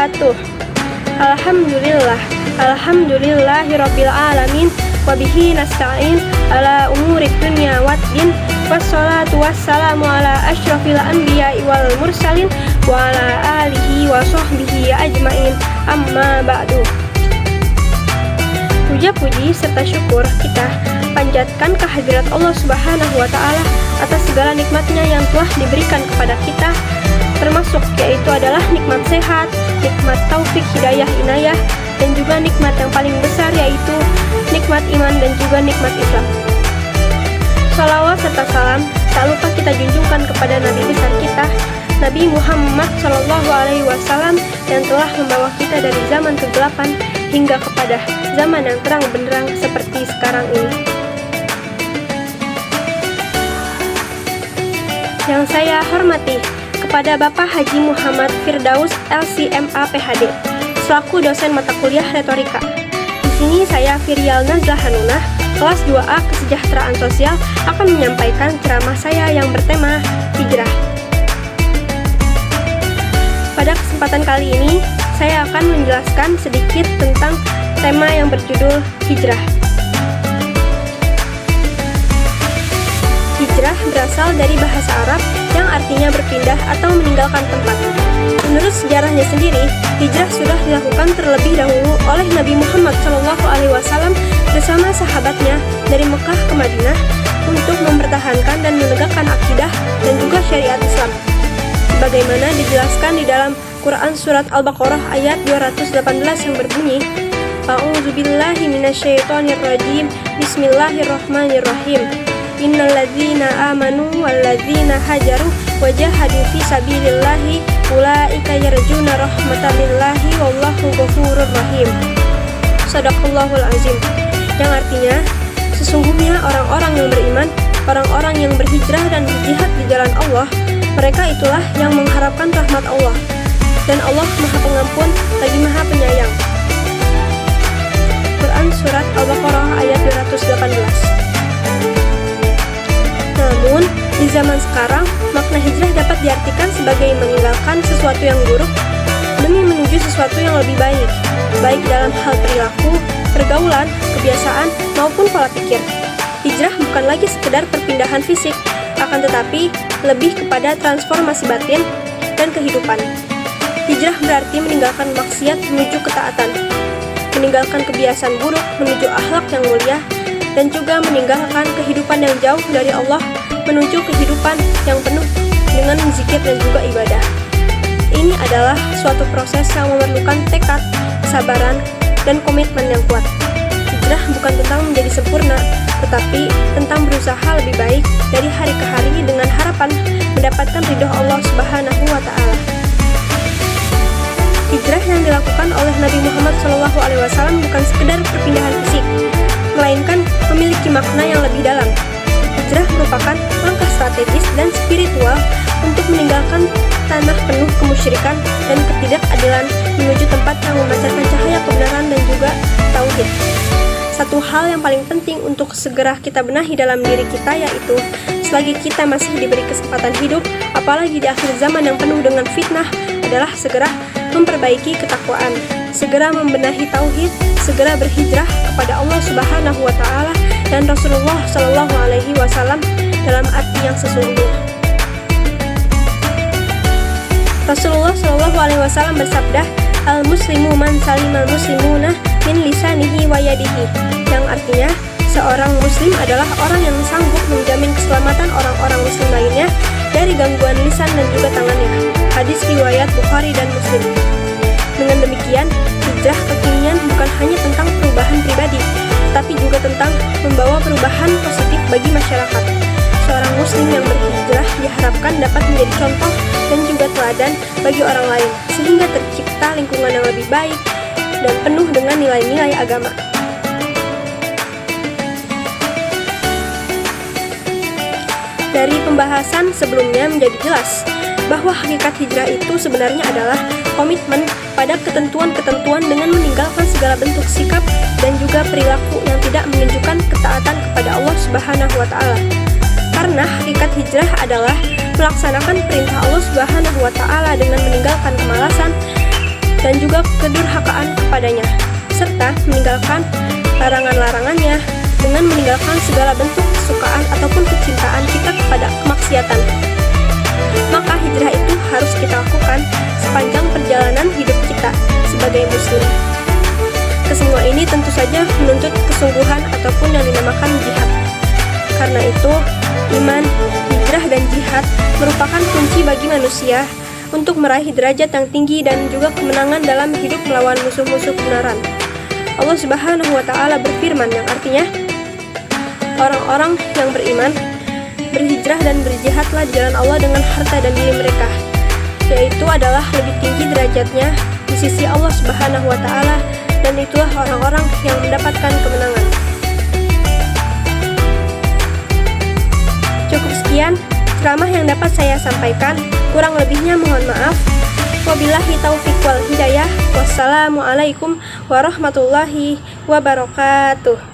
wabarakatuh. Alhamdulillahirabbil alamin wa bihi nasta'in ala umurid dunya waddin wassalatu wassalamu ala asyrafil anbiya'i wal mursalin wa ala alihi wa sahbihi ajmain, amma ba'du. Puja-puji serta syukur kita panjatkan kehadirat Allah Subhanahu wa Ta'ala atas segala nikmatnya yang telah diberikan kepada kita, termasuk yaitu adalah nikmat sehat, nikmat taufik hidayah inayah, dan juga nikmat yang paling besar yaitu nikmat iman dan juga nikmat Islam. Salawat serta salam tak lupa kita junjungkan kepada Nabi besar kita, Nabi Muhammad SAW, yang telah membawa kita dari zaman kegelapan hingga kepada zaman yang terang benderang seperti sekarang ini. Yang saya hormati kepada Bapak Haji Muhammad Firdaus LCMA PhD selaku dosen mata kuliah retorika. Di sini saya Firial Nazlah Hanunah, kelas 2A Kesejahteraan Sosial, akan menyampaikan ceramah saya yang bertema hijrah. Pada kesempatan kali ini, saya akan menjelaskan sedikit tentang tema yang berjudul hijrah. Hijrah berasal dari bahasa Arab yang artinya berpindah atau meninggalkan tempat. Menurut sejarahnya sendiri, hijrah sudah dilakukan terlebih dahulu oleh Nabi Muhammad SAW bersama sahabatnya dari Mekah ke Madinah untuk mempertahankan dan menegakkan akidah dan juga syariat Islam. Sebagaimana dijelaskan di dalam Quran Surat Al-Baqarah ayat 218 yang berbunyi, A'udzubillahi minasyaitonirrajim, Bismillahirrahmanirrahim. Innalladzina amanu walladzina hajaru wajahadu fi sabilillahi ulaika yarjuna rahmatallahi wallahu ghafurur rahim. Shadaqallahul azim. Yang artinya, sesungguhnya orang-orang yang beriman, orang-orang yang berhijrah dan berjihad di jalan Allah, mereka itulah yang mengharapkan rahmat Allah, dan Allah Maha Pengampun lagi Maha Penyayang. Quran Surat Al-Baqarah ayat 218. Namun, di zaman sekarang, makna hijrah dapat diartikan sebagai meninggalkan sesuatu yang buruk demi menuju sesuatu yang lebih baik, baik dalam hal perilaku, pergaulan, kebiasaan, maupun pola pikir. Hijrah bukan lagi sekedar perpindahan fisik, akan tetapi lebih kepada transformasi batin dan kehidupan. Hijrah berarti meninggalkan maksiat menuju ketaatan, meninggalkan kebiasaan buruk menuju akhlak yang mulia, dan juga meninggalkan kehidupan yang jauh dari Allah menuju kehidupan yang penuh dengan zikir dan juga ibadah. Ini adalah suatu proses yang memerlukan tekad, kesabaran, dan komitmen yang kuat. Hijrah bukan tentang menjadi sempurna, tetapi tentang berusaha lebih baik dari hari ke hari dengan harapan mendapatkan ridho Allah Subhanahu wa Ta'ala. Hijrah yang dilakukan oleh Nabi Muhammad SAW bukan sekedar perpindahan fisik, melainkan memiliki makna yang lebih dalam. Hijrah merupakan langkah strategis dan spiritual untuk meninggalkan tanah penuh kemusyrikan dan ketidakadilan menuju tempat yang memancarkan cahaya kebenaran dan juga tauhid. Satu hal yang paling penting untuk segera kita benahi dalam diri kita yaitu, selagi kita masih diberi kesempatan hidup, apalagi di akhir zaman yang penuh dengan fitnah, adalah segera memperbaiki ketakwaan, segera membenahi tauhid, segera berhijrah kepada Allah Subhanahu wa Ta'ala dan Rasulullah SAW dalam arti yang sesungguhnya. Rasulullah SAW bersabda, Al-muslimu man salimal muslimuna min lisanihi wa yadihi, yang artinya seorang muslim adalah orang yang sanggup menjamin keselamatan orang-orang muslim lainnya dari gangguan lisan dan juga tangannya. Hadis riwayat Bukhari dan Muslim. Dengan demikian, hijrah kekinian bukan hanya tentang perubahan pribadi, tapi juga tentang membawa perubahan positif bagi masyarakat. Seorang muslim yang berhijrah diharapkan dapat menjadi contoh dan juga teladan bagi orang lain, sehingga tercipta lingkungan yang lebih baik dan penuh dengan nilai-nilai agama. Dari pembahasan sebelumnya menjadi jelas bahwa hakikat hijrah itu sebenarnya adalah komitmen pada ketentuan-ketentuan dengan meninggalkan segala bentuk sikap dan juga perilaku yang tidak menunjukkan ketaatan kepada Allah Subhanahu wa Ta'ala. Karena hakikat hijrah adalah melaksanakan perintah Allah Subhanahu wa Ta'ala dengan meninggalkan kemalasan dan dan juga kedurhakaan kepadanya, serta meninggalkan larangan-larangannya dengan meninggalkan segala bentuk kesukaan ataupun kecintaan kita kepada kemaksiatan. Maka hijrah itu harus kita lakukan sepanjang perjalanan hidup kita sebagai muslim. Kesemua ini tentu saja menuntut kesungguhan ataupun yang dinamakan jihad. Karena itu, iman, hijrah, dan jihad merupakan kunci bagi manusia untuk meraih derajat yang tinggi dan juga kemenangan dalam hidup melawan musuh-musuh kebenaran. Allah Subhanahu wa Ta'ala berfirman yang artinya, orang-orang yang beriman berhijrah dan berjihadlah di jalan Allah dengan harta dan diri mereka, yaitu adalah lebih tinggi derajatnya di sisi Allah Subhanahu wa Ta'ala, dan itulah orang-orang yang mendapatkan kemenangan. Cukup sekian ceramah yang dapat saya sampaikan, kurang lebihnya mohon maaf. Wabillahi taufiq wal hidayah. Wassalamualaikum warahmatullahi wabarakatuh.